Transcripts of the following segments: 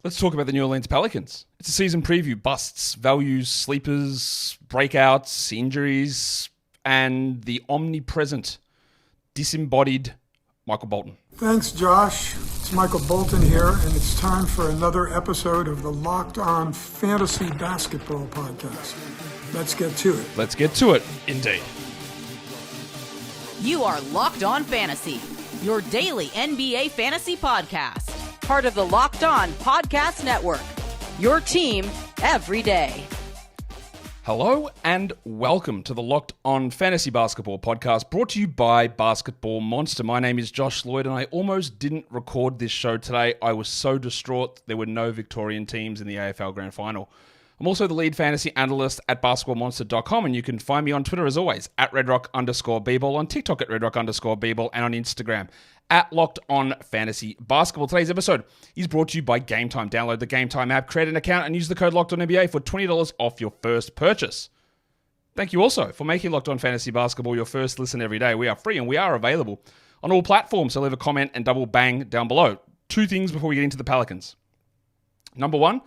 Let's talk about the New Orleans Pelicans. It's a season preview. Busts, values, sleepers, breakouts, injuries, and the omnipresent, disembodied Michael Bolton. Thanks, Josh. It's Michael Bolton here, and it's time for another episode of the Locked On Fantasy Basketball Podcast. Let's get to it. Let's get to it, indeed. You are Locked On Fantasy, your daily NBA fantasy podcast. Part of the Locked On Podcast Network, your team every day. Hello and welcome to the Locked On Fantasy Basketball Podcast, brought to you by Basketball Monster. My name is Josh Lloyd, and I almost didn't record this show today. I was so distraught there were no Victorian teams in the AFL Grand Final. I'm also the lead fantasy analyst at basketballmonster.com, and you can find me on Twitter as always, at redrock_bball, on TikTok at redrock_bball, and on Instagram at Locked On Fantasy Basketball. Today's episode is brought to you by Game Time. Download the Game Time app, create an account, and use the code LOCKEDONNBA for $20 off your first purchase. Thank you also for making Locked On Fantasy Basketball your first listen every day. We are free and we are available on all platforms, so leave a comment and double bang down below. Two things before we get into the Pelicans. Number one,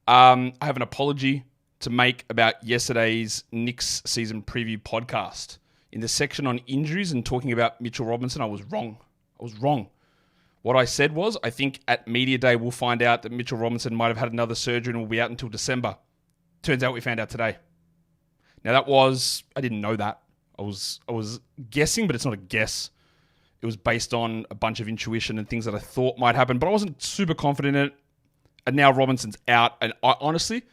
I have an apology to make about yesterday's Knicks season preview podcast. In the section on injuries and talking about Mitchell Robinson, I was wrong. What I said was, I think at Media Day we'll find out that Mitchell Robinson might have had another surgery and will be out until December. Turns out we found out today. Now I didn't know that. I was guessing, but it's not a guess. It was based on a bunch of intuition and things that I thought might happen, but I wasn't super confident in it. And now Robinson's out. And honestly,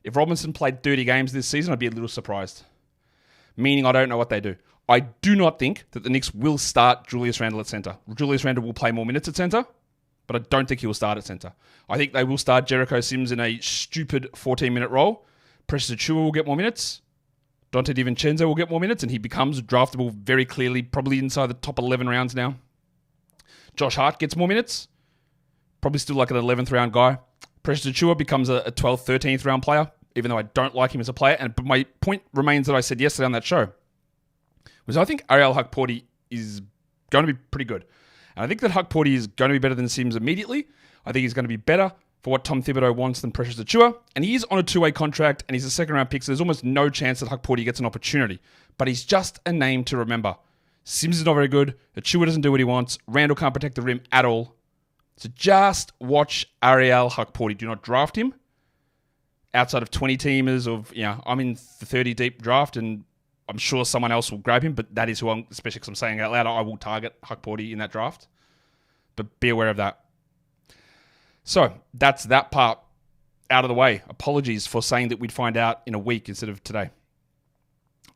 if Robinson played 30 games this season, I'd be a little surprised. Meaning I don't know what they do. I do not think that the Knicks will start Julius Randle at center. Julius Randle will play more minutes at center, but I don't think he will start at center. I think they will start Jericho Sims in a stupid 14-minute role. Precious Achiuwa will get more minutes. Dante DiVincenzo will get more minutes, and he becomes draftable very clearly, probably inside the top 11 rounds now. Josh Hart gets more minutes. Probably still like an 11th round guy. Precious Achiuwa becomes a 12th, 13th round player, even though I don't like him as a player. But my point remains that I said yesterday on that show, was I think Ariel Hukporti is going to be pretty good. And I think that Hukporti is going to be better than Sims immediately. I think he's going to be better for what Tom Thibodeau wants than Precious Achiuwa. And he is on a two-way contract, and he's a second-round pick, so there's almost no chance that Hukporti gets an opportunity. But he's just a name to remember. Sims is not very good. Achiuwa doesn't do what he wants. Randle can't protect the rim at all. So just watch Ariel Hukporti. Do not draft him outside of 20 teamers I'm in the 30 deep draft, and I'm sure someone else will grab him, but that is who I'm, especially because I'm saying out loud, I will target Hukporti in that draft. But be aware of that. So that's that part out of the way. Apologies for saying that we'd find out in a week instead of today.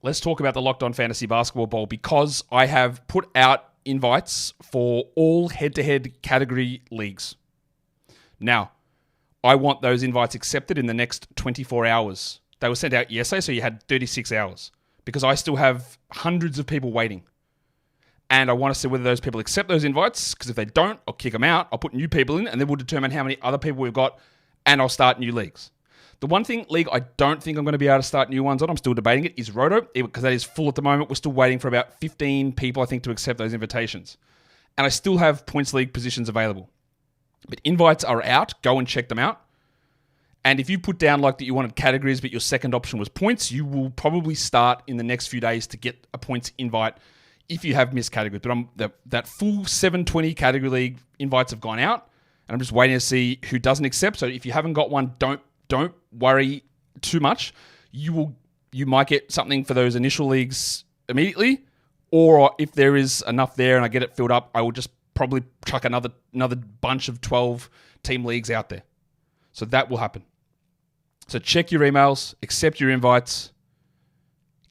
Let's talk about the Locked On Fantasy Basketball Bowl, because I have put out invites for all head-to-head category leagues. Now, I want those invites accepted in the next 24 hours. They were sent out yesterday, so you had 36 hours. Because I still have hundreds of people waiting. And I want to see whether those people accept those invites, because if they don't, I'll kick them out, I'll put new people in, and then we'll determine how many other people we've got, and I'll start new leagues. The one league I don't think I'm going to be able to start new ones on, I'm still debating it, is Roto, because that is full at the moment. We're still waiting for about 15 people, I think, to accept those invitations. And I still have points league positions available. But invites are out, go and check them out. And if you put down like that you wanted categories, but your second option was points, you will probably start in the next few days to get a points invite if you have missed categories. But that full 720 category league invites have gone out, and I'm just waiting to see who doesn't accept. So if you haven't got one, don't worry too much. You might get something for those initial leagues immediately, or if there is enough there and I get it filled up, I will just probably chuck another bunch of 12 team leagues out there. So that will happen. So check your emails, accept your invites.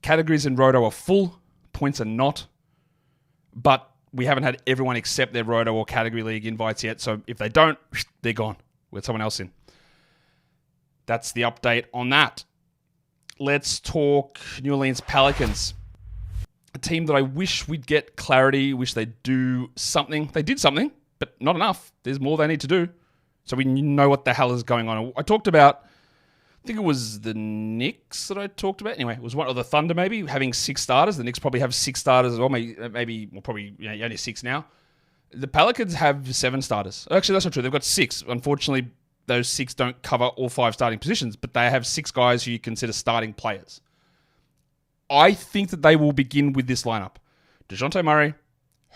Categories in Roto are full, points are not. But we haven't had everyone accept their Roto or category league invites yet. So if they don't, they're gone. We'll get someone else in. That's the update on that. Let's talk New Orleans Pelicans. A team that I wish we'd get clarity, wish they'd do something. They did something, but not enough. There's more they need to do. So we know what the hell is going on. I talked about, I think it was the Knicks that I talked about. Anyway, it was one of the Thunder maybe having 6 starters. The Knicks probably have 6 starters as well. Probably only 6 now. The Pelicans have 7 starters. Actually, that's not true. They've got 6. Unfortunately, those 6 don't cover all 5 starting positions, but they have 6 guys who you consider starting players. I think that they will begin with this lineup. Dejounte Murray,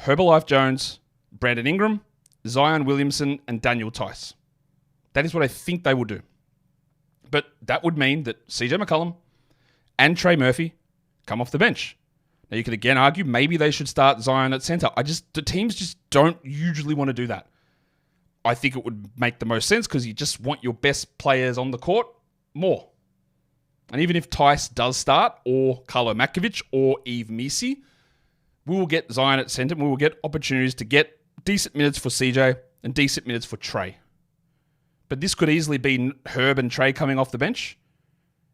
Herbalife Jones, Brandon Ingram, Zion Williamson, and Daniel Tice. That is what I think they will do. But that would mean that CJ McCollum and Trey Murphy come off the bench. Now, you could again argue maybe they should start Zion at center. The teams just don't usually want to do that. I think it would make the most sense because you just want your best players on the court more. And even if Tice does start, or Carlo Matkovic, or Yves Missi, we will get Zion at center and we will get opportunities to get decent minutes for CJ and decent minutes for Trey. But this could easily be Herb and Trey coming off the bench.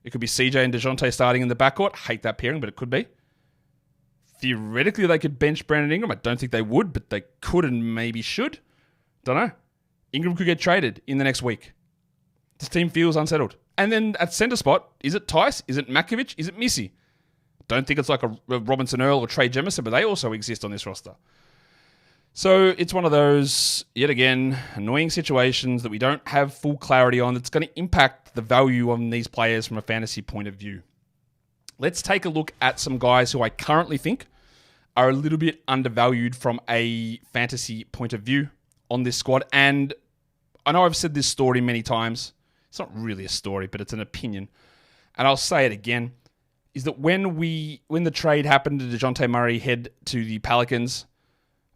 It could be CJ and Dejounte starting in the backcourt. Hate that pairing, but it could be. Theoretically, they could bench Brandon Ingram. I don't think they would, but they could and maybe should. Don't know. Ingram could get traded in the next week. This team feels unsettled. And then at center spot, is it Tice? Is it Matkovic? Is it Missi? Don't think it's like a Robinson Earl or Trey Jemison, but they also exist on this roster. So it's one of those, yet again, annoying situations that we don't have full clarity on that's going to impact the value on these players from a fantasy point of view. Let's take a look at some guys who I currently think are a little bit undervalued from a fantasy point of view on this squad. And I know I've said this story many times. It's not really a story, but it's an opinion. And I'll say it again, is that when the trade happened to Dejounte Murray head to the Pelicans,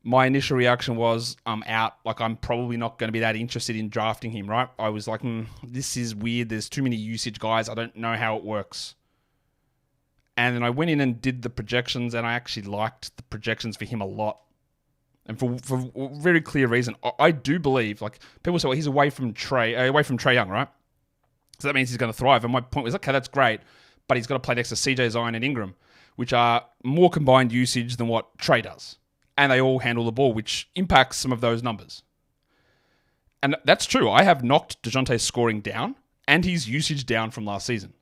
my initial reaction was, I'm out. Like, I'm probably not going to be that interested in drafting him, right? I was like, this is weird. There's too many usage guys. I don't know how it works. And then I went in and did the projections, and I actually liked the projections for him a lot. And for a very clear reason. I do believe, like, people say, well, he's away from Trey Young, right? So that means he's going to thrive. And my point was, okay, that's great, but he's got to play next to CJ, Zion, and Ingram, which are more combined usage than what Trey does. And they all handle the ball, which impacts some of those numbers. And that's true. I have knocked Dejounte's scoring down and his usage down from last season.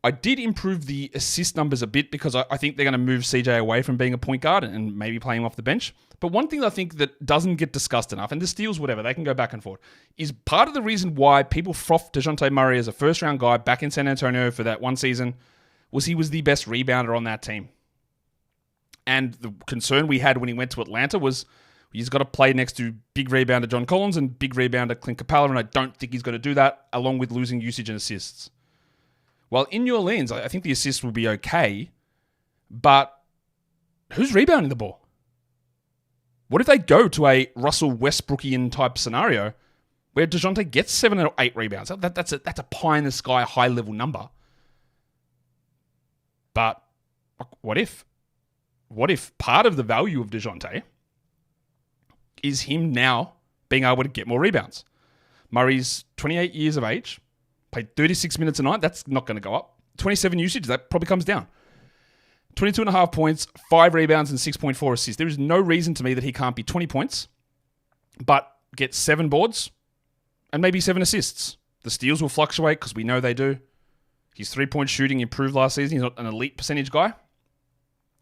I did improve the assist numbers a bit because I think they're going to move CJ away from being a point guard and maybe play him off the bench. But one thing I think that doesn't get discussed enough, and the steals, whatever, they can go back and forth, is part of the reason why people frothed Dejounte Murray as a first-round guy back in San Antonio for that one season was he was the best rebounder on that team. And the concern we had when he went to Atlanta was he's got to play next to big rebounder John Collins and big rebounder Clint Capella, and I don't think he's going to do that, along with losing usage and assists. Well, in New Orleans, I think the assists will be okay, but who's rebounding the ball? What if they go to a Russell Westbrookian type scenario where Dejounte gets 7 or 8 rebounds? That's a pie-in-the-sky, high-level number. But what if? What if part of the value of Dejounte is him now being able to get more rebounds? Murray's 28 years of age, played 36 minutes a night. That's not going to go up. 27 usage, that probably comes down. 22.5 points, 5 rebounds, and 6.4 assists. There is no reason to me that he can't be 20 points, but get 7 boards and maybe 7 assists. The steals will fluctuate because we know they do. His 3-point shooting improved last season. He's not an elite percentage guy.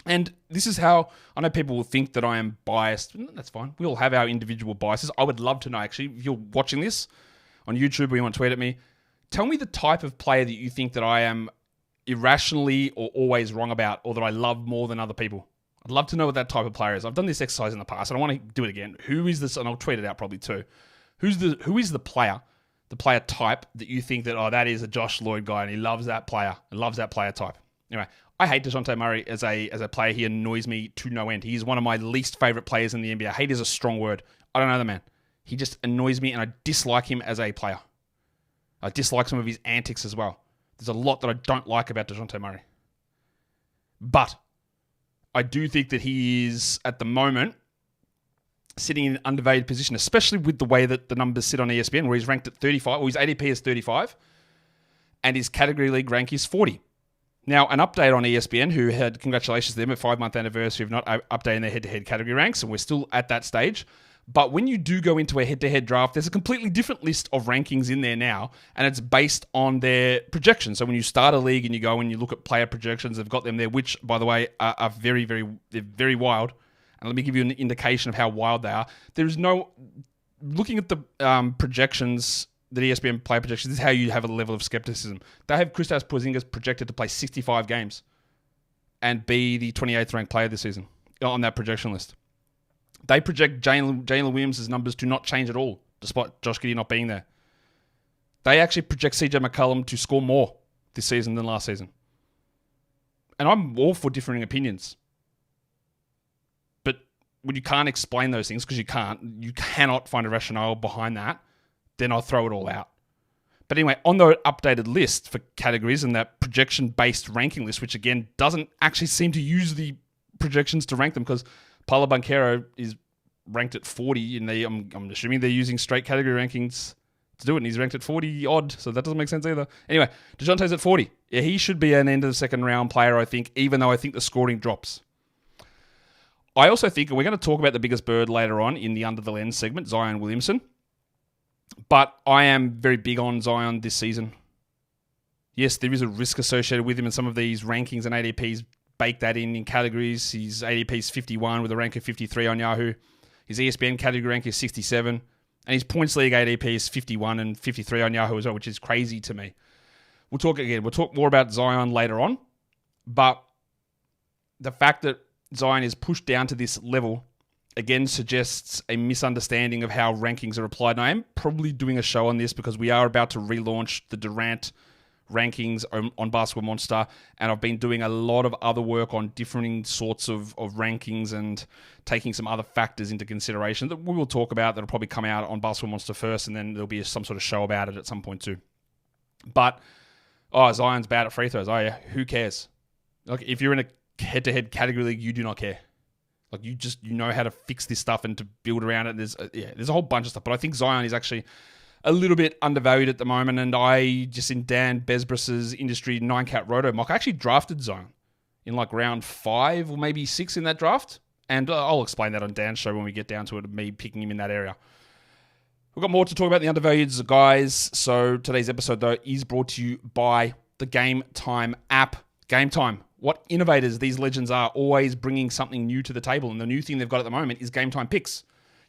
And this is how, I know people will think that I am biased. That's fine. We all have our individual biases. I would love to know, actually, if you're watching this on YouTube or you want to tweet at me, tell me the type of player that you think that I am irrationally or always wrong about, or that I love more than other people. I'd love to know what that type of player is. I've done this exercise in the past, and I want to do it again. Who is this? And I'll tweet it out probably too. Who is the player type that you think that, that is a Josh Lloyd guy and he loves that player and loves that player type? Anyway, I hate Dejounte Murray as a player. He annoys me to no end. He's one of my least favorite players in the NBA. Hate is a strong word. I don't know the man. He just annoys me, and I dislike him as a player. I dislike some of his antics as well. There's a lot that I don't like about Dejounte Murray. But I do think that he is, at the moment, sitting in an undervalued position, especially with the way that the numbers sit on ESPN, where he's ranked at 35, or his ADP is 35, and his category league rank is 40. Now, an update on ESPN, who had, congratulations to them, a 5-month anniversary of not updating their head-to-head category ranks, and we're still at that stage. But when you do go into a head-to-head draft, there's a completely different list of rankings in there now, and it's based on their projections. So when you start a league and you go and you look at player projections, they've got them there, which, by the way, are very, very, they're very wild. And let me give you an indication of how wild they are. There is no, looking at the projections the ESPN player projections, this is how you have a level of skepticism. They have Kristaps Porzingis projected to play 65 games and be the 28th ranked player this season on that projection list. They project Jalen Williams' numbers to not change at all, despite Josh Giddey not being there. They actually project CJ McCollum to score more this season than last season. And I'm all for differing opinions. But when you can't explain those things, because you cannot find a rationale behind that, then I'll throw it all out. But anyway, on the updated list for categories and that projection-based ranking list, which again doesn't actually seem to use the projections to rank them, because Paolo Banchero is ranked at 40, and I'm assuming they're using straight category rankings to do it, and he's ranked at 40 odd, so that doesn't make sense either. Anyway, Dejounte's at 40. Yeah, he should be an end of the second round player, I think, even though I think the scoring drops. I also think, and we're going to talk about the biggest bird later on in the Under the Lens segment, Zion Williamson, but I am very big on Zion this season. Yes, there is a risk associated with him, and some of these rankings and ADPs bake that in categories. His ADP is 51 with a rank of 53 on Yahoo. His ESPN category rank is 67. And his points league ADP is 51 and 53 on Yahoo as well, which is crazy to me. We'll talk more about Zion later on. But the fact that Zion is pushed down to this level, again, suggests a misunderstanding of how rankings are applied. And I am probably doing a show on this because we are about to relaunch the Durant rankings on Basketball Monster, and I've been doing a lot of other work on different sorts of rankings and taking some other factors into consideration that we will talk about. That'll probably come out on Basketball Monster first, and then there'll be some sort of show about it at some point too. But Zion's bad at free throws. Oh yeah, who cares? Like, if you're in a head-to-head category league, you do not care. Like, you know how to fix this stuff and to build around it. There's a whole bunch of stuff, but I think Zion is actually a little bit undervalued at the moment, and I just, in Dan Besbris's industry 9-cat roto mock, I actually drafted Zion in like round 5 or maybe 6 in that draft, and I'll explain that on Dan's show when we get down to it, me picking him in that area. We've got more to talk about the undervalueds, guys, so today's episode, though, is brought to you by the Game Time app. Game Time. What innovators these legends are, always bringing something new to the table, and the new thing they've got at the moment is Game Time Picks.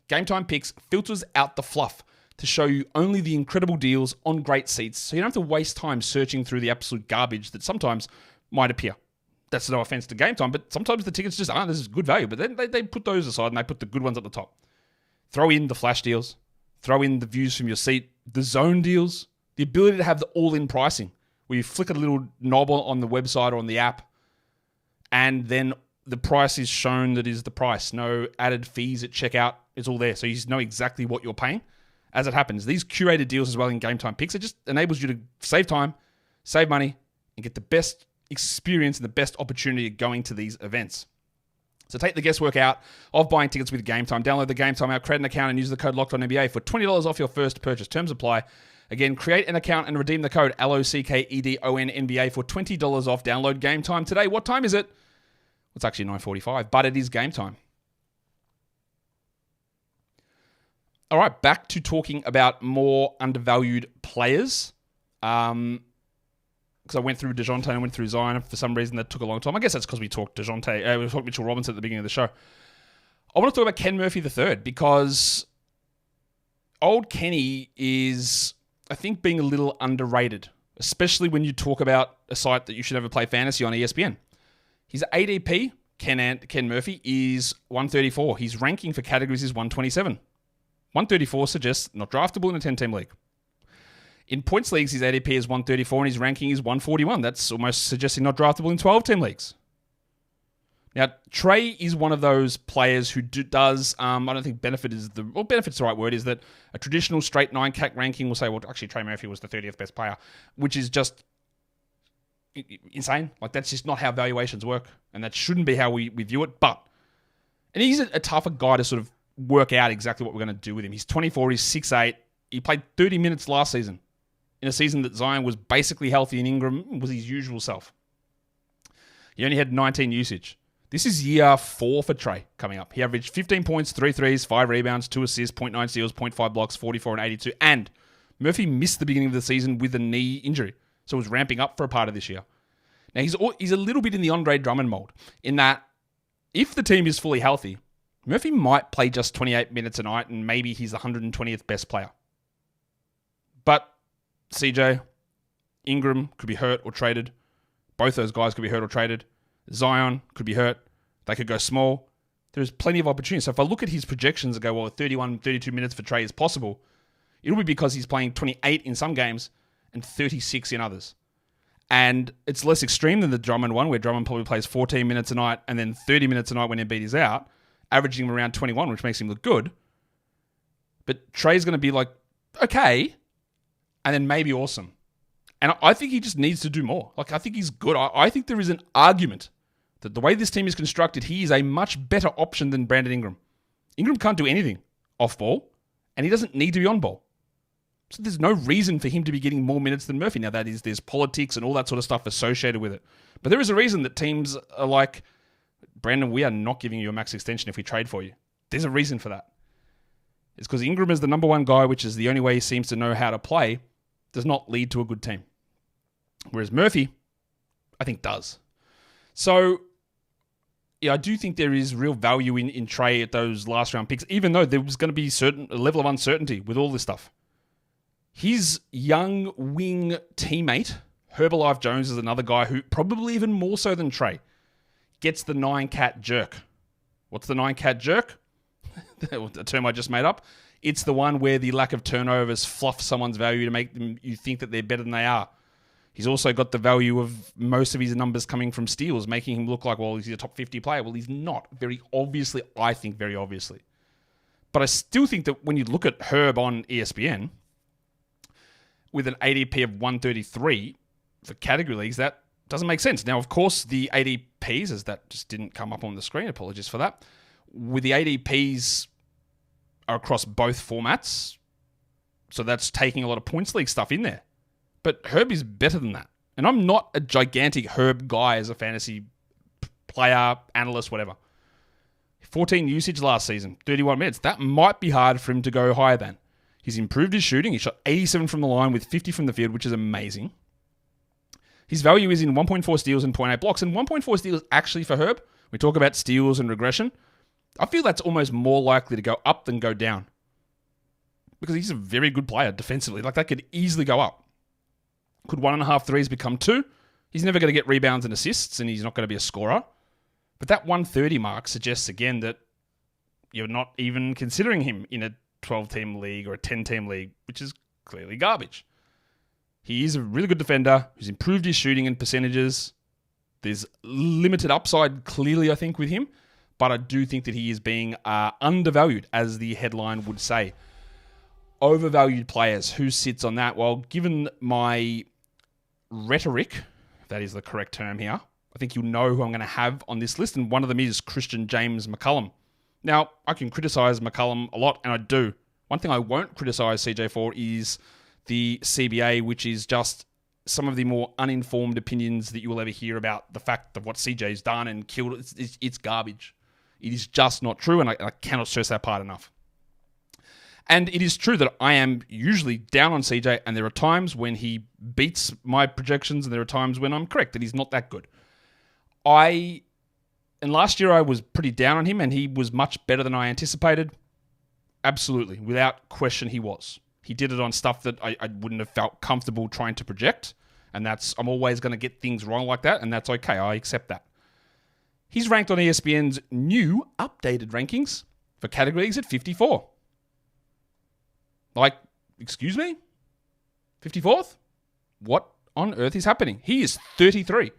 Game Time Picks filters out the fluff to show you only the incredible deals on great seats, so you don't have to waste time searching through the absolute garbage that sometimes might appear. That's no offense to Game Time, but sometimes the tickets just aren't as good value, but then they put those aside and they put the good ones at the top. Throw in the flash deals, throw in the views from your seat, the zone deals, the ability to have the all-in pricing, where you flick a little knob on the website or on the app, and then the price is shown that is the price. No added fees at checkout. It's all there, so you know exactly what you're paying as it happens. These curated deals as well in Game Time Picks, it just enables you to save time, save money, and get the best experience and the best opportunity of going to these events. So take the guesswork out of buying tickets with Game Time. Download the Game Time app, create an account, and use the code LOCKEDONNBA for $20 off your first purchase. Terms apply. Again, create an account and redeem the code LOCKEDONNBA for $20 off. Download Game Time today. What time is it? It's actually 9:45, but it is game time. All right, back to talking about more undervalued players. Because I went through Dejounte and I went through Zion. For some reason, that took a long time. I guess that's because we talked Dejounte. We talked Mitchell Robinson at the beginning of the show. I want to talk about Ken Murphy III because old Kenny is, I think, being a little underrated, especially when you talk about a site that you should never play fantasy on, ESPN. His ADP, Ken Murphy, is 134. His ranking for categories is 127. 134 suggests not draftable in a 10-team league. In points leagues, his ADP is 134 and his ranking is 141. That's almost suggesting not draftable in 12-team leagues. Now, Trey is one of those players who does, I don't think benefit's the right word, is that a traditional straight 9-cat ranking will say, well, actually, Trey Murphy was the 30th best player, which is just insane. Like, that's just not how valuations work, and that shouldn't be how we view it. And he's a tougher guy to sort of work out exactly what we're going to do with him. He's 24, he's 6'8", he played 30 minutes last season, in a season that Zion was basically healthy and Ingram was his usual self. He only had 19 usage. This is year 4 for Trey coming up. He averaged 15 points, 3 threes, 5 rebounds, 2 assists, 0.9 steals, 0.5 blocks, 44 and 82. And Murphy missed the beginning of the season with a knee injury, so was ramping up for a part of this year. Now, he's a little bit in the Andre Drummond mold, in that if the team is fully healthy, Murphy might play just 28 minutes a night and maybe he's the 120th best player. But CJ, Ingram could be hurt or traded. Both those guys could be hurt or traded. Zion could be hurt. They could go small. There's plenty of opportunities. So if I look at his projections and go, well, 31, 32 minutes for Trey is possible, it'll be because he's playing 28 in some games and 36 in others. And it's less extreme than the Drummond one, where Drummond probably plays 14 minutes a night and then 30 minutes a night when Embiid is out, averaging around 21, which makes him look good. But Trey's going to be like, okay, and then maybe awesome. And I think he just needs to do more. Like, I think he's good. I think there is an argument that the way this team is constructed, he is a much better option than Brandon Ingram. Ingram can't do anything off ball, and he doesn't need to be on ball. So there's no reason for him to be getting more minutes than Murphy. Now, that is, there's politics and all that sort of stuff associated with it. But there is a reason that teams are like, Brandon, we are not giving you a max extension if we trade for you. There's a reason for that. It's because Ingram is the number one guy, which is the only way he seems to know how to play, does not lead to a good team. Whereas Murphy, I think, does. So, yeah, I do think there is real value in Trey at those last round picks, even though there was going to be a level of uncertainty with all this stuff. His young wing teammate, Herbalife Jones, is another guy who, probably even more so than Trey, gets the 9-cat jerk. What's the 9-cat jerk? The term I just made up. It's the one where the lack of turnovers fluff someone's value to make them you think that they're better than they are. He's also got the value of most of his numbers coming from steals, making him look like, well, he's a top 50 player. Well, he's not. Very obviously, I think very obviously. But I still think that when you look at Herb on ESPN, with an ADP of 133 for category leagues, that doesn't make sense. Now, of course, the ADPs, as that just didn't come up on the screen, apologies for that, with the ADPs are across both formats, so that's taking a lot of points league stuff in there. But Herb is better than that. And I'm not a gigantic Herb guy as a fantasy player, analyst, whatever. 14 usage last season, 31 minutes. That might be hard for him to go higher than. He's improved his shooting. He shot 87 from the line with 50 from the field, which is amazing. His value is in 1.4 steals and 0.8 blocks. And 1.4 steals actually for Herb, we talk about steals and regression, I feel that's almost more likely to go up than go down. Because he's a very good player defensively. Like, that could easily go up. Could 1.5 threes become 2? He's never going to get rebounds and assists, and he's not going to be a scorer. But that 130 mark suggests, again, that you're not even considering him in a 12-team league or a 10-team league, which is clearly garbage. He is a really good defender who's improved his shooting and percentages. There's limited upside, clearly, I think, with him. But I do think that he is being undervalued, as the headline would say. Overvalued players. Who sits on that? Well, given my rhetoric, if that is the correct term here, I think you'll know who I'm going to have on this list, and one of them is Christian James McCollum. Now, I can criticize McCollum a lot, and I do. One thing I won't criticize CJ for is the CBA, which is just some of the more uninformed opinions that you will ever hear about the fact of what CJ's done and killed. It's garbage. It is just not true, and I cannot stress that part enough. And it is true that I am usually down on CJ, and there are times when he beats my projections, and there are times when I'm correct, that he's not that good. And last year I was pretty down on him, and he was much better than I anticipated. Absolutely. Without question, he was. He did it on stuff that I wouldn't have felt comfortable trying to project, and I'm always going to get things wrong like that, and that's okay. I accept that. He's ranked on ESPN's new updated rankings for categories at 54. Like, excuse me? 54th? What on earth is happening? He is 33.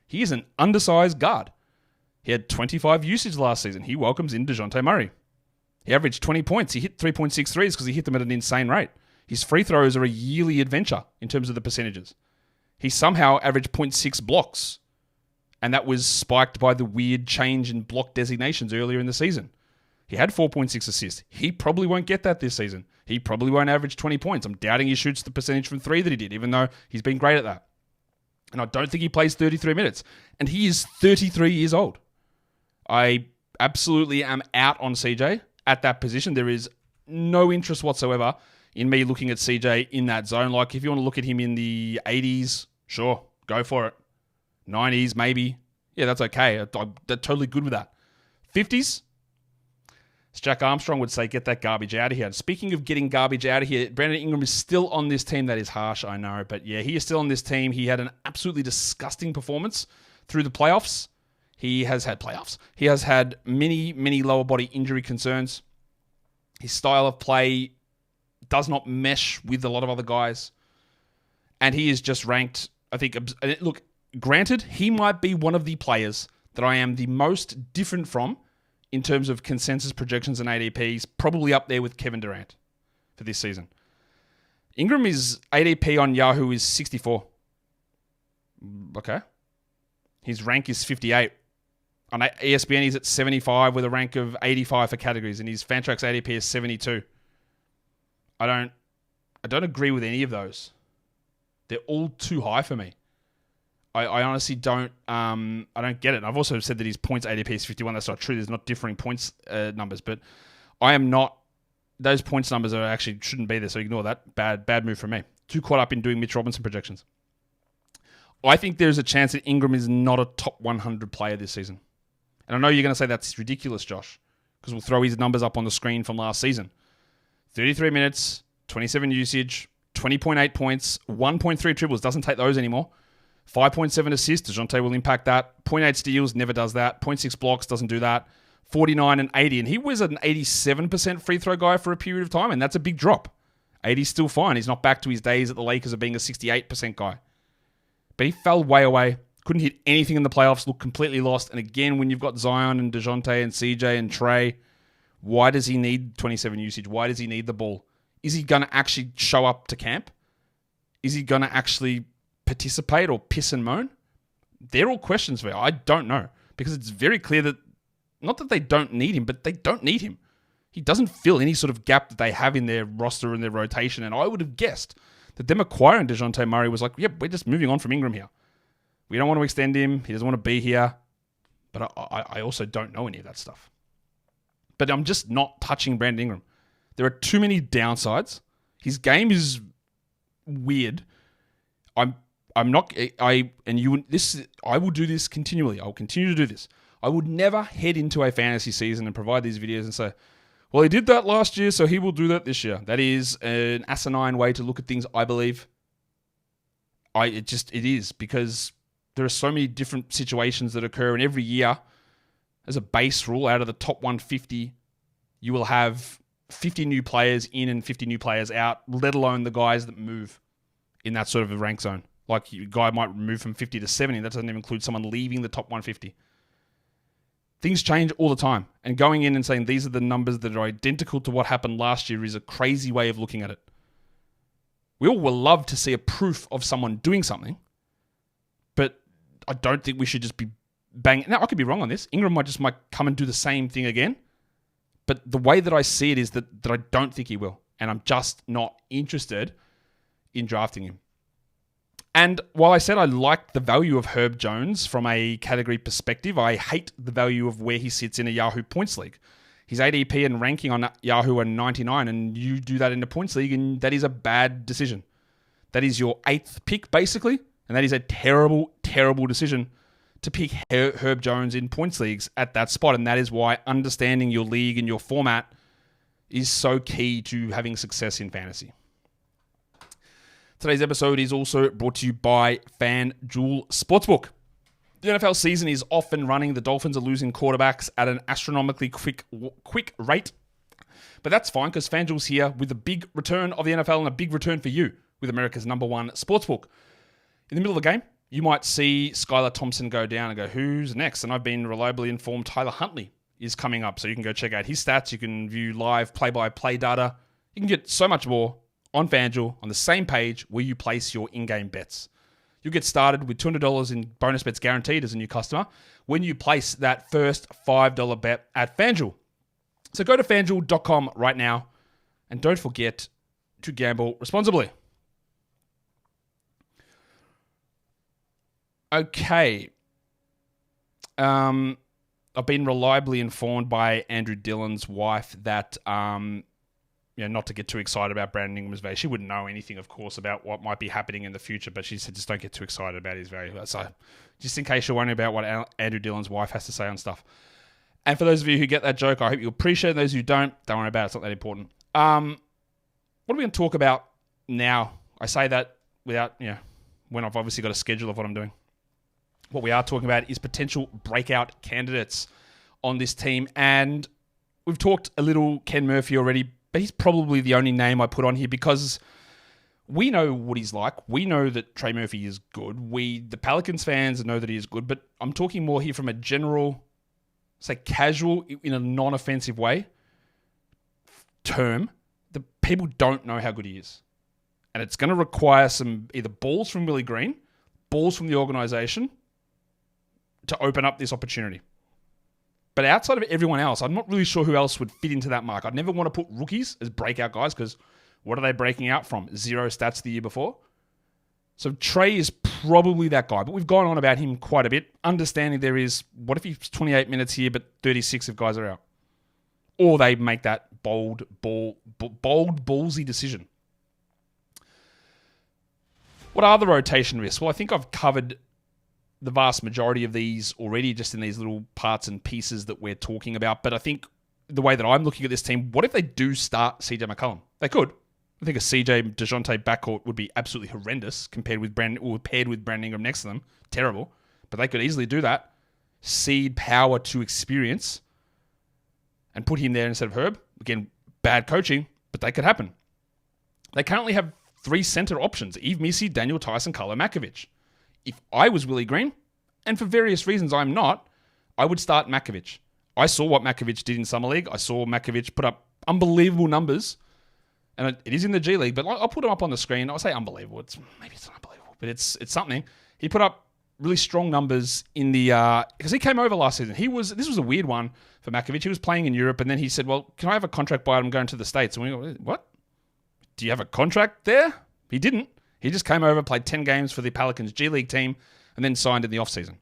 He is an undersized guard. He had 25 usage last season. He welcomes in Dejounte Murray. He averaged 20 points. He hit 3.6 threes because he hit them at an insane rate. His free throws are a yearly adventure in terms of the percentages. He somehow averaged 0.6 blocks, and that was spiked by the weird change in block designations earlier in the season. He had 4.6 assists. He probably won't get that this season. He probably won't average 20 points. I'm doubting he shoots the percentage from 3 that he did, even though he's been great at that. And I don't think he plays 33 minutes. And he is 33 years old. I absolutely am out on CJ at that position. There is no interest whatsoever in me looking at CJ in that zone. Like, if you want to look at him in the 80s, sure, go for it. 90s, maybe. Yeah, that's okay. I'm totally good with that. 50s? As Jack Armstrong would say, get that garbage out of here. And speaking of getting garbage out of here, Brandon Ingram is still on this team. That is harsh, I know. But yeah, he is still on this team. He had an absolutely disgusting performance through the playoffs. He has had playoffs. He has had many, many lower body injury concerns. His style of play does not mesh with a lot of other guys. And he is just ranked, I think, look, granted, he might be one of the players that I am the most different from in terms of consensus projections and ADPs, probably up there with Kevin Durant for this season. Ingram is ADP on Yahoo is 64. Okay. His rank is 58. On ESPN, he's at 75 with a rank of 85 for categories, and his Fantrax ADP is 72. I don't agree with any of those. They're all too high for me. I honestly don't. I don't get it. And I've also said that his points ADP is 51. That's not true. There's not differing points numbers, but I am not. Those points numbers are actually shouldn't be there. So ignore that. Bad move from me. Too caught up in doing Mitch Robinson projections. I think there's a chance that Ingram is not a top 100 player this season. And I know you're going to say that's ridiculous, Josh, because we'll throw his numbers up on the screen from last season. 33 minutes, 27 usage, 20.8 points, 1.3 triples. Doesn't take those anymore. 5.7 assists. Dejounte will impact that. 0.8 steals. Never does that. 0.6 blocks. Doesn't do that. 49 and 80. And he was an 87% free throw guy for a period of time, and that's a big drop. 80's still fine. He's not back to his days at the Lakers of being a 68% guy. But he fell way away. Couldn't hit anything in the playoffs. Looked completely lost. And again, when you've got Zion and Dejounte and CJ and Trey, why does he need 27 usage? Why does he need the ball? Is he going to actually show up to camp? Is he going to actually participate or piss and moan? They're all questions for me. I don't know. Because it's very clear that, not that they don't need him, but they don't need him. He doesn't fill any sort of gap that they have in their roster and their rotation. And I would have guessed that them acquiring Dejounte Murray was like, yep, we're just moving on from Ingram here. We don't want to extend him. He doesn't want to be here. But I also don't know any of that stuff. But I'm just not touching Brandon Ingram. There are too many downsides. His game is weird. I will do this continually. I will continue to do this. I would never head into a fantasy season and provide these videos and say, well, he did that last year, so he will do that this year. That is an asinine way to look at things, I believe. It is, because there are so many different situations that occur, and every year, as a base rule, out of the top 150, you will have 50 new players in and 50 new players out, let alone the guys that move in that sort of a rank zone. Like, a guy might move from 50 to 70. That doesn't even include someone leaving the top 150. Things change all the time. And going in and saying these are the numbers that are identical to what happened last year is a crazy way of looking at it. We all will love to see a proof of someone doing something, but I don't think we should just be banging. Now, I could be wrong on this. Ingram might come and do the same thing again. But the way that I see it is that I don't think he will. And I'm just not interested in drafting him. And while I said I liked the value of Herb Jones from a category perspective, I hate the value of where he sits in a Yahoo Points League. His ADP and ranking on Yahoo are 99, and you do that in a Points League, and that is a bad decision. That is your 8th pick, basically, and that is a terrible, terrible decision to pick Herb Jones in Points Leagues at that spot, and that is why understanding your league and your format is so key to having success in fantasy. Today's episode is also brought to you by FanDuel Sportsbook. The NFL season is off and running. The Dolphins are losing quarterbacks at an astronomically quick rate. But that's fine, because FanDuel's here with a big return of the NFL and a big return for you with America's #1 sportsbook. In the middle of the game, you might see Skylar Thompson go down and go, who's next? And I've been reliably informed Tyler Huntley is coming up. So you can go check out his stats. You can view live play-by-play data. You can get so much more on FanDuel on the same page where you place your in-game bets. You'll get started with $200 in bonus bets guaranteed as a new customer when you place that first $5 bet at FanDuel. So go to FanDuel.com right now and don't forget to gamble responsibly. Okay. I've been reliably informed by Andrew Dillon's wife that not to get too excited about Brandon Ingram's value. She wouldn't know anything, of course, about what might be happening in the future, but she said just don't get too excited about his value. So just in case you're wondering about what Andrew Dillon's wife has to say on stuff. And for those of you who get that joke, I hope you appreciate it. Those who don't worry about it. It's not that important. What are we going to talk about now? I say that without, when I've obviously got a schedule of what I'm doing. What we are talking about is potential breakout candidates on this team. And we've talked a little Ken Murphy already, but he's probably the only name I put on here because we know what he's like. We know that Trey Murphy is good. The Pelicans fans know that he is good, but I'm talking more here from a general, say casual, in a non-offensive way, term. The people don't know how good he is. And it's going to require some either balls from Willie Green, balls from the organization to open up this opportunity. But outside of everyone else, I'm not really sure who else would fit into that mark. I'd never want to put rookies as breakout guys because what are they breaking out from? 0 stats the year before. So Trey is probably that guy, but we've gone on about him quite a bit, understanding there is, what if he's 28 minutes here, but 36 if guys are out? Or they make that bold, ballsy decision. What are the rotation risks? Well, I think I've covered the vast majority of these already just in these little parts and pieces that we're talking about. But I think the way that I'm looking at this team, what if they do start CJ McCollum? They could. I think a CJ Dejounte backcourt would be absolutely horrendous paired with Brandon Ingram next to them. Terrible. But they could easily do that. Seed power to experience and put him there instead of Herb. Again, bad coaching, but that could happen. They currently have 3 center options: Yves Missy, Daniel Tyson, Carlo Makovic. If I was Willie Green, and for various reasons I'm not, I would start Makovic. I saw what Makovic did in Summer League. I saw Makovic put up unbelievable numbers. And it is in the G League, but I'll put him up on the screen. I'll say unbelievable. Maybe it's not unbelievable, but it's something. He put up really strong numbers in the because he came over last season. This was a weird one for Makovic. He was playing in Europe, and then he said, "Well, can I have a contract buyout? I'm going to the States." And we go, "What? Do you have a contract there?" He didn't. He just came over, played 10 games for the Pelicans G League team, and then signed in the offseason.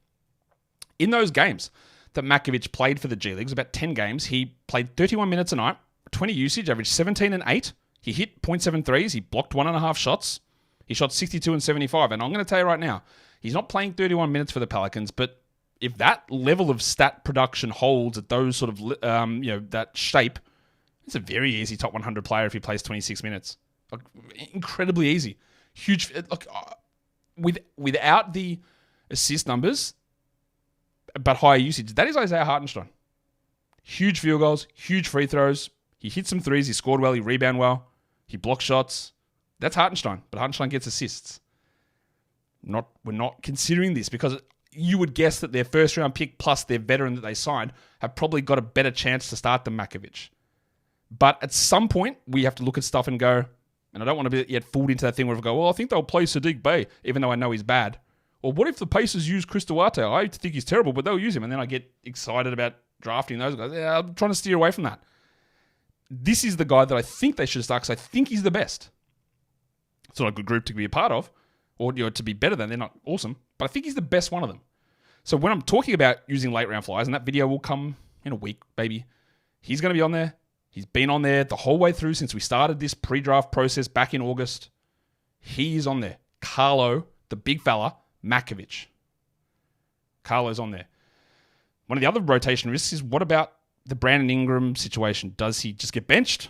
In those games that Makovic played for the G League, it was about 10 games. He played 31 minutes a night, 20 usage, averaged 17 and 8. He hit 0.7 threes. He blocked 1.5 shots. He shot 62 and 75. And I'm going to tell you right now, he's not playing 31 minutes for the Pelicans, but if that level of stat production holds at those sort of, that shape, it's a very easy top 100 player if he plays 26 minutes. Like, incredibly easy. Huge. Look, without the assist numbers, but higher usage, that is Isaiah Hartenstein. Huge field goals, huge free throws. He hit some threes. He scored well. He rebounded well. He blocked shots. That's Hartenstein, but Hartenstein gets assists. We're not considering this because you would guess that their first round pick plus their veteran that they signed have probably got a better chance to start than Makovic. But at some point, we have to look at stuff and go, and I don't want to be yet fooled into that thing where we go, well, I think they'll play Sadiq Bey, even though I know he's bad. Or what if the Pacers use Chris Duarte? I think he's terrible, but they'll use him. And then I get excited about drafting those guys. Yeah, I'm trying to steer away from that. This is the guy that I think they should start because I think he's the best. It's not a good group to be a part of or to be better than. They're not awesome, but I think he's the best one of them. So when I'm talking about using late round flyers, and that video will come in a week, baby, he's going to be on there. He's been on there the whole way through since we started this pre-draft process back in August. He's on there. Carlo, the big fella, Makovic. Carlo's on there. One of the other rotation risks is what about the Brandon Ingram situation? Does he just get benched?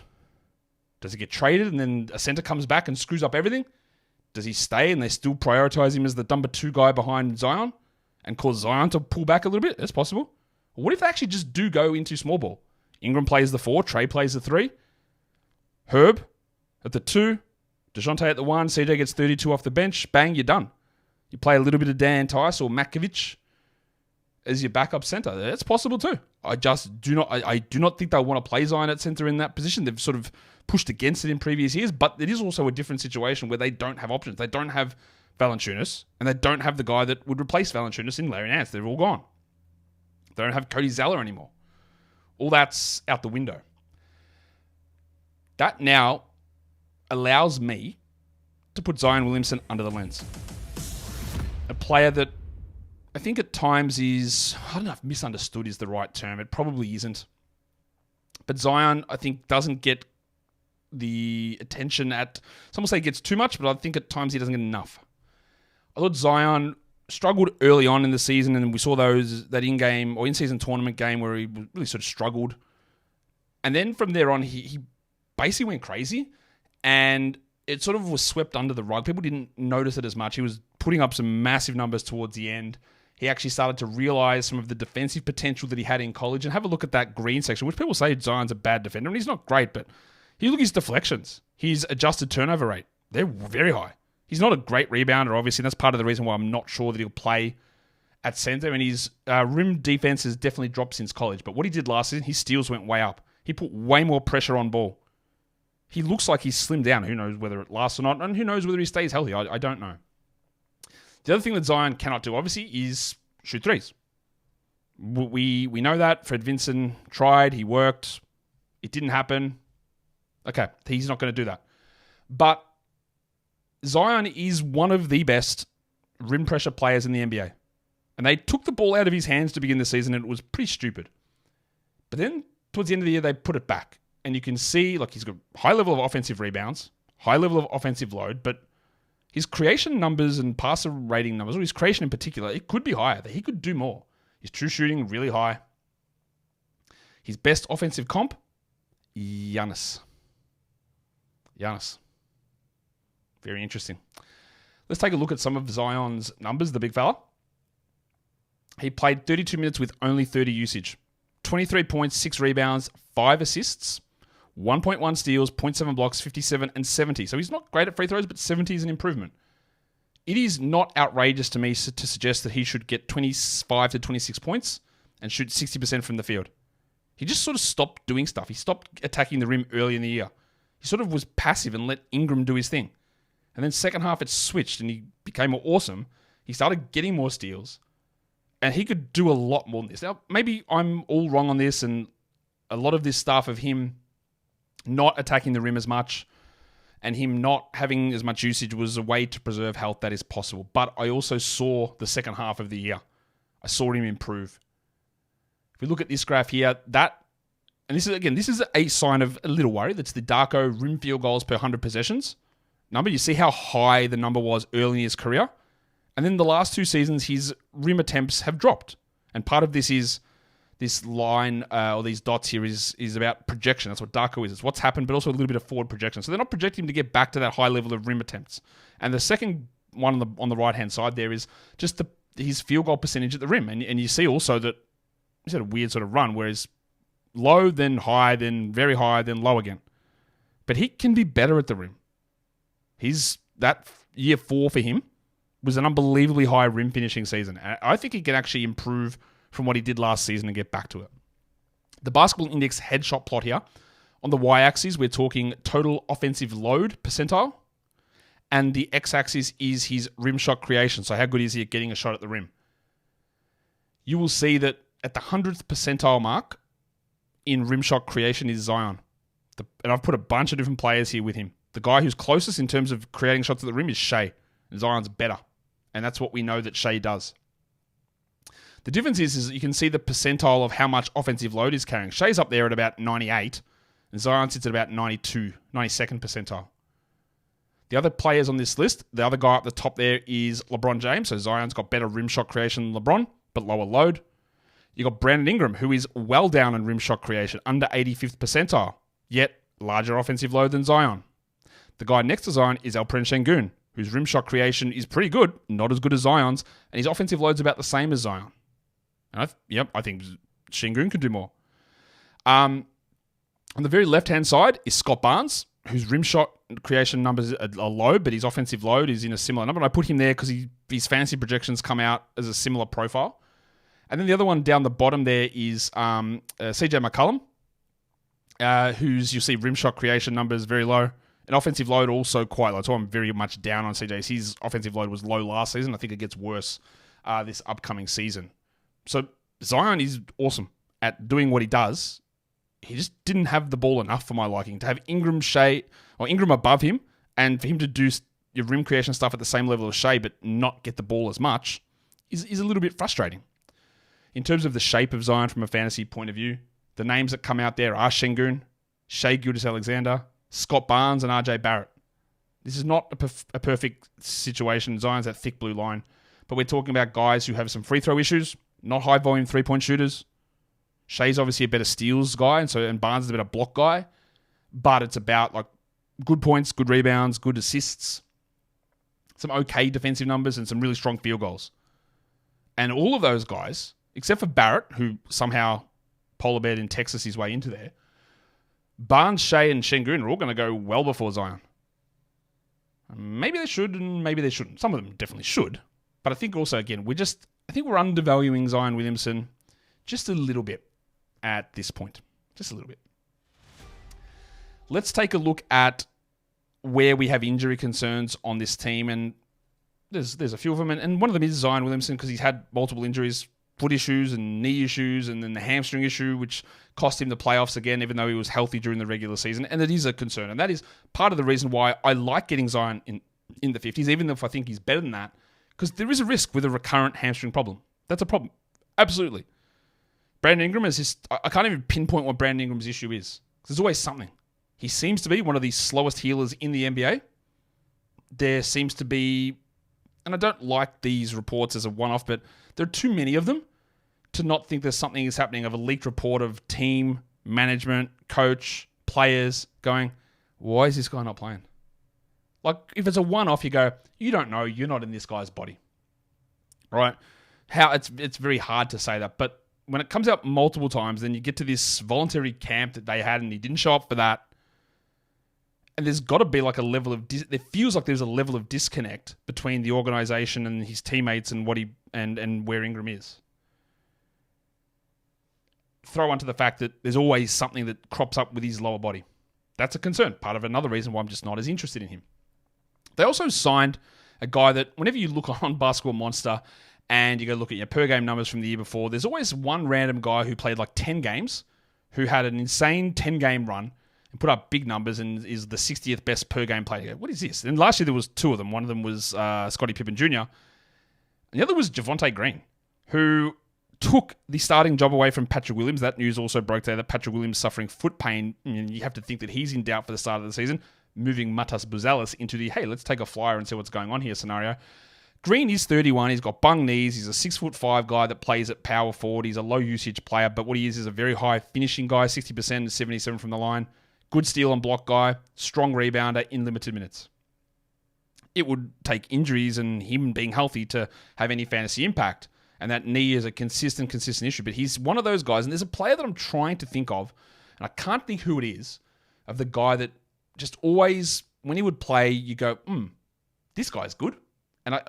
Does he get traded and then a center comes back and screws up everything? Does he stay and they still prioritize him as the number 2 guy behind Zion and cause Zion to pull back a little bit? That's possible. What if they actually just do go into small ball? Ingram plays the 4, Trey plays the 3, Herb at the 2, Dejounte at the 1, CJ gets 32 off the bench, bang, you're done. You play a little bit of Dan Tice or Makovic as your backup center. That's possible too. I do not think they'll want to play Zion at center in that position. They've sort of pushed against it in previous years, but it is also a different situation where they don't have options. They don't have Valanciunas, and they don't have the guy that would replace Valanciunas in Larry Nance. They're all gone. They don't have Cody Zeller anymore. All that's out the window. That now allows me to put Zion Williamson under the lens. A player that I think at times is, I don't know if misunderstood is the right term. It probably isn't. But Zion, I think, doesn't get the attention some will say he gets too much, but I think at times he doesn't get enough. I thought Zion struggled early on in the season, and we saw that in-game or in-season tournament game where he really sort of struggled. And then from there on, he basically went crazy, and it sort of was swept under the rug. People didn't notice it as much. He was putting up some massive numbers towards the end. He actually started to realize some of the defensive potential that he had in college. And have a look at that green section, which people say Zion's a bad defender, and he's not great, but you look at his deflections, his adjusted turnover rate, they're very high. He's not a great rebounder, obviously. And that's part of the reason why I'm not sure that he'll play at center. And his rim defense has definitely dropped since college. But what he did last season, his steals went way up. He put way more pressure on ball. He looks like he's slimmed down. Who knows whether it lasts or not, and who knows whether he stays healthy. I don't know. The other thing that Zion cannot do, obviously, is shoot threes. We know that. Fred Vinson tried. He worked. It didn't happen. Okay, he's not going to do that. But Zion is one of the best rim pressure players in the NBA. And they took the ball out of his hands to begin the season, and it was pretty stupid. But then, towards the end of the year, they put it back. And you can see, he's got high level of offensive rebounds, high level of offensive load, but his creation numbers and passer rating numbers, or his creation in particular, it could be higher. He could do more. His true shooting, really high. His best offensive comp, Giannis. Very interesting. Let's take a look at some of Zion's numbers, the big fella. He played 32 minutes with only 30 usage. 23 points, 6 rebounds, 5 assists, 1.1 steals, 0.7 blocks, 57 and 70. So he's not great at free throws, but 70 is an improvement. It is not outrageous to me to suggest that he should get 25 to 26 points and shoot 60% from the field. He just sort of stopped doing stuff. He stopped attacking the rim early in the year. He sort of was passive and let Ingram do his thing. And then second half it switched and he became more awesome. He started getting more steals. And he could do a lot more than this. Now, maybe I'm all wrong on this, and a lot of this stuff of him not attacking the rim as much and him not having as much usage was a way to preserve health that is possible. But I also saw the second half of the year. I saw him improve. If we look at this graph here, and this is a sign of a little worry. That's the Darko rim field goals per 100 possessions number. You see how high the number was early in his career. And then the last 2 seasons, his rim attempts have dropped. And part of this is this line, or these dots here is about projection. That's what Darko is. It's what's happened, but also a little bit of forward projection. So they're not projecting him to get back to that high level of rim attempts. And the second one on the right-hand side there is just his field goal percentage at the rim. And you see also that he's had a weird sort of run, where he's low, then high, then very high, then low again. But he can be better at the rim. That year 4 for him was an unbelievably high rim finishing season. I think he can actually improve from what he did last season and get back to it. The Basketball Index headshot plot here, on the y-axis, we're talking total offensive load percentile, and the x-axis is his rim shot creation. So how good is he at getting a shot at the rim? You will see that at the 100th percentile mark in rim shot creation is Zion. And I've put a bunch of different players here with him. The guy who's closest in terms of creating shots at the rim is Shea. And Zion's better. And that's what we know that Shea does. The difference is you can see the percentile of how much offensive load he's carrying. Shea's up there at about 98, and Zion sits at about 92, 92nd percentile. The other players on this list, the other guy up the top there is LeBron James. So Zion's got better rim shot creation than LeBron, but lower load. You got Brandon Ingram, who is well down in rim shot creation, under 85th percentile, yet larger offensive load than Zion. The guy next to Zion is Alperen Şengün, whose rim shot creation is pretty good, not as good as Zion's, and his offensive load's about the same as Zion. And I think Şengün could do more. On the very left-hand side is Scott Barnes, whose rim shot creation numbers are low, but his offensive load is in a similar number. And I put him there because his fantasy projections come out as a similar profile. And then the other one down the bottom there is CJ McCollum, whose you'll see rim shot creation numbers very low. And offensive load also quite low. So I'm very much down on CJ. His offensive load was low last season. I think it gets worse this upcoming season. So Zion is awesome at doing what he does. He just didn't have the ball enough for my liking. To have Ingram above him, and for him to do your rim creation stuff at the same level as Shea, but not get the ball as much, is a little bit frustrating. In terms of the shape of Zion from a fantasy point of view, the names that come out there are Şengün, Shai Gilgeous-Alexander, Scott Barnes, and RJ Barrett. This is not a perfect situation. Zion's that thick blue line. but we're talking about guys who have some free throw issues, not high volume 3-point shooters. Shea's obviously a better steals guy, and Barnes is a better block guy, but it's about like good points, good rebounds, good assists, some okay defensive numbers, and some really strong field goals. And all of those guys, except for Barrett, who somehow polar beared in Texas his way into there, Barnes, Shea, and Şengün are all going to go well before Zion. Maybe they should, and maybe they shouldn't. Some of them definitely should. But I think also, again, I think we're undervaluing Zion Williamson just a little bit at this point. Just a little bit. Let's take a look at where we have injury concerns on this team. And there's a few of them. And one of them is Zion Williamson, because he's had multiple injuries, foot issues and knee issues, and then the hamstring issue, which cost him the playoffs again, even though he was healthy during the regular season. And it is a concern. And that is part of the reason why I like getting Zion in the 50s, even if I think he's better than that, because there is a risk with a recurrent hamstring problem. That's a problem. Absolutely. Brandon Ingram is I can't even pinpoint what Brandon Ingram's issue is. There's always something. He seems to be one of the slowest healers in the NBA. There seems to be, and I don't like these reports as a one-off, but there are too many of them to not think there's something is happening, of a leaked report of team, management, coach, players going, why is this guy not playing? Like, if it's a one-off, you go, you don't know, you're not in this guy's body. Right? It's very hard to say that, but when it comes out multiple times, then you get to this voluntary camp that they had and he didn't show up for that. And there's got to be like a level of, it feels like there's a level of disconnect between the organization and his teammates and what and where Ingram is. Throw onto the fact that there's always something that crops up with his lower body. That's a concern. Part of another reason why I'm just not as interested in him. They also signed a guy that whenever you look on Basketball Monster and you go look at your per game numbers from the year before, there's always one random guy who played like 10 games, who had an insane 10-game run and put up big numbers and is the 60th best per game player. You go, what is this? And last year there was two of them. One of them was Scottie Pippen Jr. And the other was Javonte Green, who took the starting job away from Patrick Williams. That news also broke there that Patrick Williams suffering foot pain. And you have to think that he's in doubt for the start of the season, moving Matas Buzelis into the, hey, let's take a flyer and see what's going on here scenario. Green is 31. He's got bung knees. He's a 6'5" guy that plays at power forward. He's a low usage player, but what he is a very high finishing guy, 60%, 77 from the line. Good steal and block guy, strong rebounder in limited minutes. It would take injuries and him being healthy to have any fantasy impact. And that knee is a consistent issue. But he's one of those guys, and there's a player that I'm trying to think of, and I can't think who it is, of the guy that just always, when he would play, you go, this guy's good. And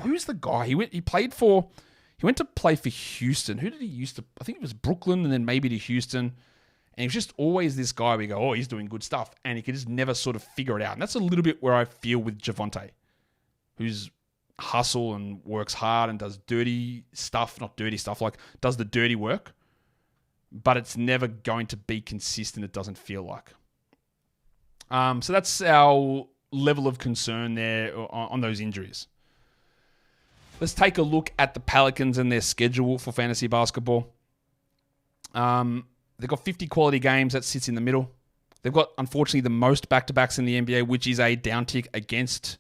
who's the guy? He went to play for Houston. Who did he used to? I think it was Brooklyn and then maybe to Houston. And he was just always this guy where you go, oh, he's doing good stuff. And he could just never sort of figure it out. And that's a little bit where I feel with Javonte, who's hustle and works hard and does dirty stuff, not dirty stuff, like does the dirty work. But it's never going to be consistent, it doesn't feel like. So that's our level of concern there on those injuries. Let's take a look at the Pelicans and their schedule for fantasy basketball. They've got 50 quality games. That sits in the middle. They've got, unfortunately, the most back-to-backs in the NBA, which is a downtick against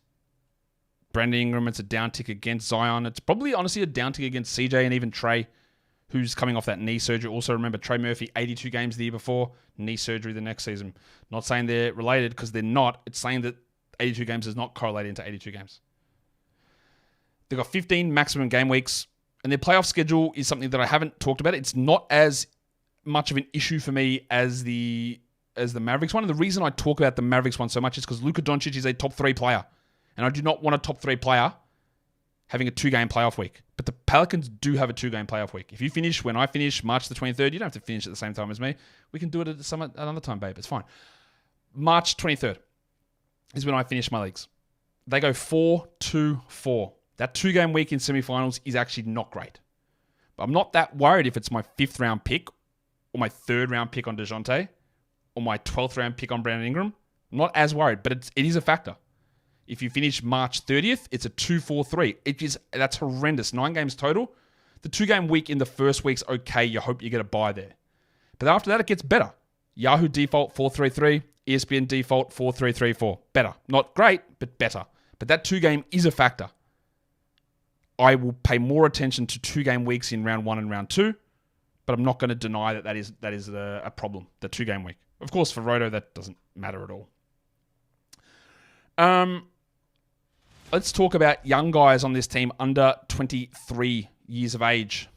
Brandon Ingram. It's a downtick against Zion. It's probably, honestly, a downtick against CJ and even Trey, who's coming off that knee surgery. Also, remember, Trey Murphy, 82 games the year before, knee surgery the next season. Not saying they're related, because they're not. It's saying that 82 games does not correlate into 82 games. They've got 15 maximum game weeks, and their playoff schedule is something that I haven't talked about. It's not as much of an issue for me as the Mavericks one. And the reason I talk about the Mavericks one so much is because Luka Doncic is a top 3 player. And I do not want a top 3 player having a 2-game playoff week. But the Pelicans do have a 2-game playoff week. If you finish when I finish, March the 23rd, you don't have to finish at the same time as me. We can do it at another time, babe. It's fine. March 23rd is when I finish my leagues. They go 4-2-4. That 2-game week in semifinals is actually not great. But I'm not that worried if it's my 5th round pick or my 3rd round pick on Dejounte or my 12th round pick on Brandon Ingram. I'm not as worried, but it is a factor. If you finish March 30th, it's a 2-4-3. That's horrendous. 9 games total. The 2-game week in the first week's okay. You hope you get a bye there. But after that, it gets better. Yahoo default 4-3-3. ESPN default 4-3-3-4. Better. Not great, but better. But that 2-game is a factor. I will pay more attention to 2-game weeks in round 1 and round 2, but I'm not going to deny that is a problem, the 2-game week. Of course, for Roto, that doesn't matter at all. Let's talk about young guys on this team under 23 years of age.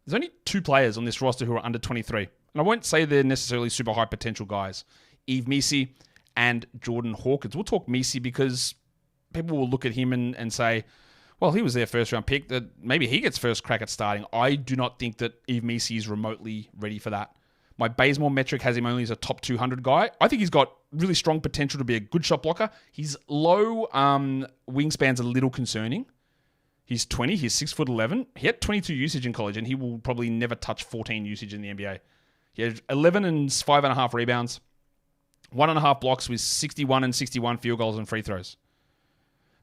There's only 2 players on this roster who are under 23. And I won't say they're necessarily super high potential guys. Yves Missi and Jordan Hawkins. We'll talk Missi because people will look at him and say, well, he was their first round pick, that maybe he gets first crack at starting. I do not think that Yves Missi is remotely ready for that. My Bazemore metric has him only as a top 200 guy. I think he's got really strong potential to be a good shot blocker. His low wingspan's a little concerning. He's 20. He's 6'11". He had 22 usage in college, and he will probably never touch 14 usage in the NBA. He had 11 and 5.5 rebounds, 1.5 blocks with 61 and 61 field goals and free throws.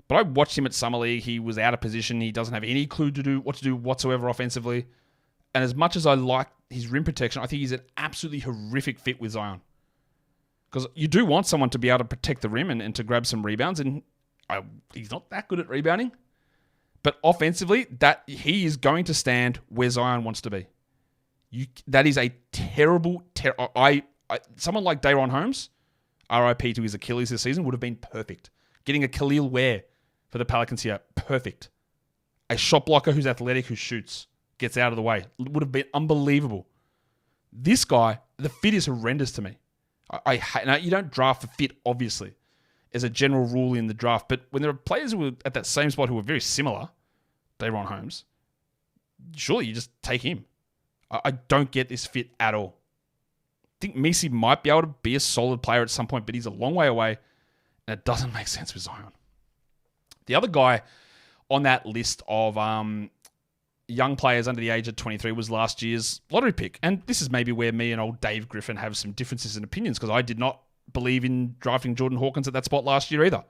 But I watched him at Summer League. He was out of position. He doesn't have any clue what to do whatsoever offensively. And as much as I like his rim protection, I think he's an absolutely horrific fit with Zion. Because you do want someone to be able to protect the rim and to grab some rebounds, and he's not that good at rebounding. But offensively, that he is going to stand where Zion wants to be. That is a terrible... someone like Daron Holmes, RIP to his Achilles this season, would have been perfect. Getting a Khalil Ware for the Pelicans here, perfect. A shot blocker who's athletic, who shoots, gets out of the way. Would have been unbelievable. This guy, the fit is horrendous to me. Now, you don't draft for fit, obviously, as a general rule in the draft. But when there are players who are at that same spot who are very similar, Daron Holmes, surely you just take him. I don't get this fit at all. I think Missi might be able to be a solid player at some point, but he's a long way away, and it doesn't make sense with Zion. The other guy on that list of young players under the age of 23 was last year's lottery pick. And this is maybe where me and old Dave Griffin have some differences in opinions, because I did not believe in drafting Jordan Hawkins at that spot last year either.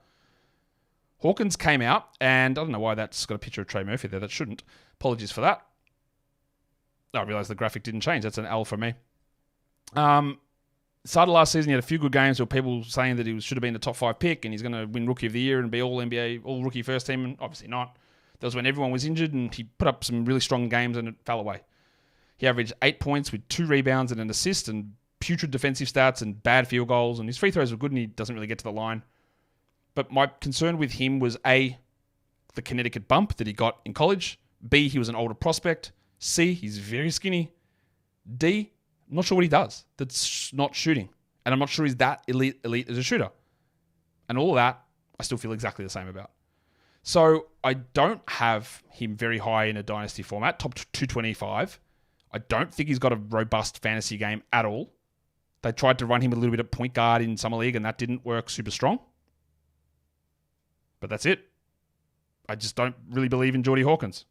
Hawkins came out, and I don't know why that's got a picture of Trey Murphy there. That shouldn't. Apologies for that. I realised the graphic didn't change. That's an L for me. Started last season, he had a few good games with people saying that he should have been the top 5 pick and he's going to win Rookie of the Year and be all NBA, all rookie first team, and obviously not. That was when everyone was injured, and he put up some really strong games and it fell away. He averaged 8 points with 2 rebounds and an assist and putrid defensive stats and bad field goals, and his free throws were good and he doesn't really get to the line. But my concern with him was A, the Connecticut bump that he got in college. B, he was an older prospect. C, he's very skinny. D, I'm not sure what he does that's not shooting. And I'm not sure he's that elite as a shooter. And all of that, I still feel exactly the same about. So I don't have him very high in a dynasty format, top 225. I don't think he's got a robust fantasy game at all. They tried to run him a little bit at point guard in Summer League, and that didn't work super strong. But that's it. I just don't really believe in Jordy Hawkins.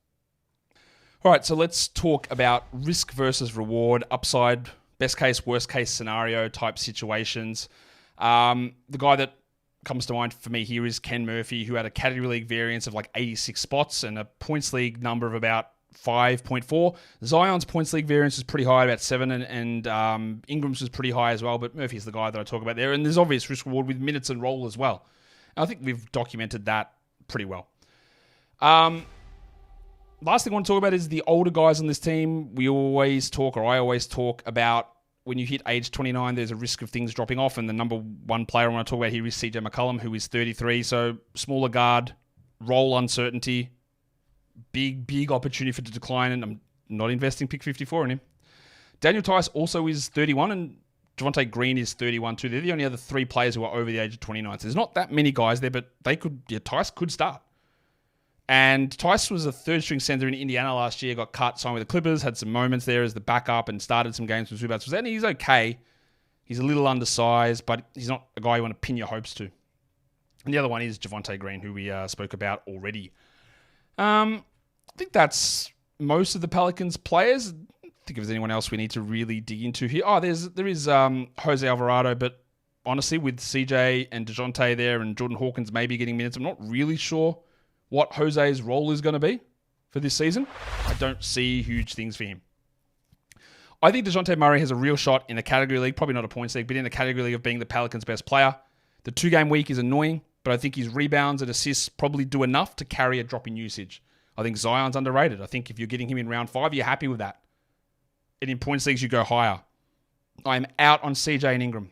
All right, so let's talk about risk versus reward, upside, best case, worst case scenario type situations. The guy that comes to mind for me here is Ken Murphy, who had a category league variance of like 86 spots and a points league number of about 5.4. Zion's points league variance is pretty high, about 7, and Ingram's was pretty high as well, but Murphy's the guy that I talk about there. And there's obvious risk reward with minutes and role as well. And I think we've documented that pretty well. Last thing I want to talk about is the older guys on this team. I always talk about when you hit age 29, there's a risk of things dropping off. And the number one player I want to talk about here is CJ McCollum, who is 33. So smaller guard, role uncertainty, big opportunity for the decline. And I'm not investing pick 54 in him. Daniel Tice also is 31, and Javonte Green is 31 too. They're the only other 3 players who are over the age of 29. So there's not that many guys there, but Tice could start. And Tice was a third-string center in Indiana last year, got cut, signed with the Clippers, had some moments there as the backup and started some games with Zubats. And he's okay. He's a little undersized, but he's not a guy you want to pin your hopes to. And the other one is Javonte Green, who we spoke about already. I think that's most of the Pelicans players. I don't think if there's anyone else we need to really dig into here. There is Jose Alvarado, but honestly, with CJ and Dejounte there and Jordan Hawkins maybe getting minutes, I'm not really sure what Jose's role is going to be for this season. I don't see huge things for him. I think Dejounte Murray has a real shot in a category league, probably not a points league, but in a category league of being the Pelicans' best player. The 2-game week is annoying, but I think his rebounds and assists probably do enough to carry a drop in usage. I think Zion's underrated. I think if you're getting him in round 5, you're happy with that. And in points leagues, you go higher. I am out on CJ and Ingram.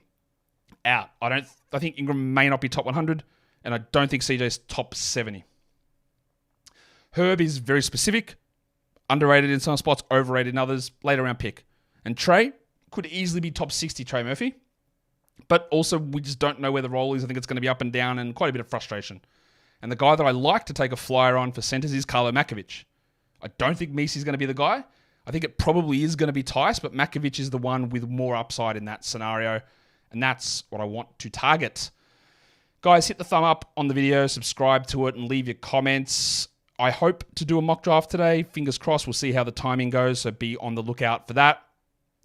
Out. I think Ingram may not be top 100, and I don't think CJ's top 70. Herb is very specific. Underrated in some spots, overrated in others. Later round pick. And Trey could easily be top 60, Trey Murphy. But also, we just don't know where the role is. I think it's going to be up and down and quite a bit of frustration. And the guy that I like to take a flyer on for centers is Carlo Makovic. I don't think Misi's going to be the guy. I think it probably is going to be Tice, but Makovic is the one with more upside in that scenario. And that's what I want to target. Guys, hit the thumb up on the video, subscribe to it, and leave your comments. I hope to do a mock draft today. Fingers crossed. We'll see how the timing goes, so be on the lookout for that.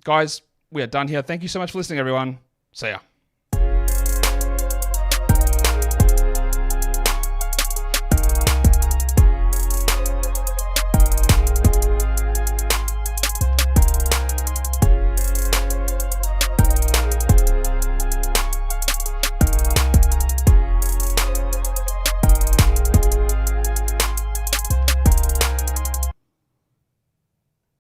Guys, we are done here. Thank you so much for listening, everyone. See ya.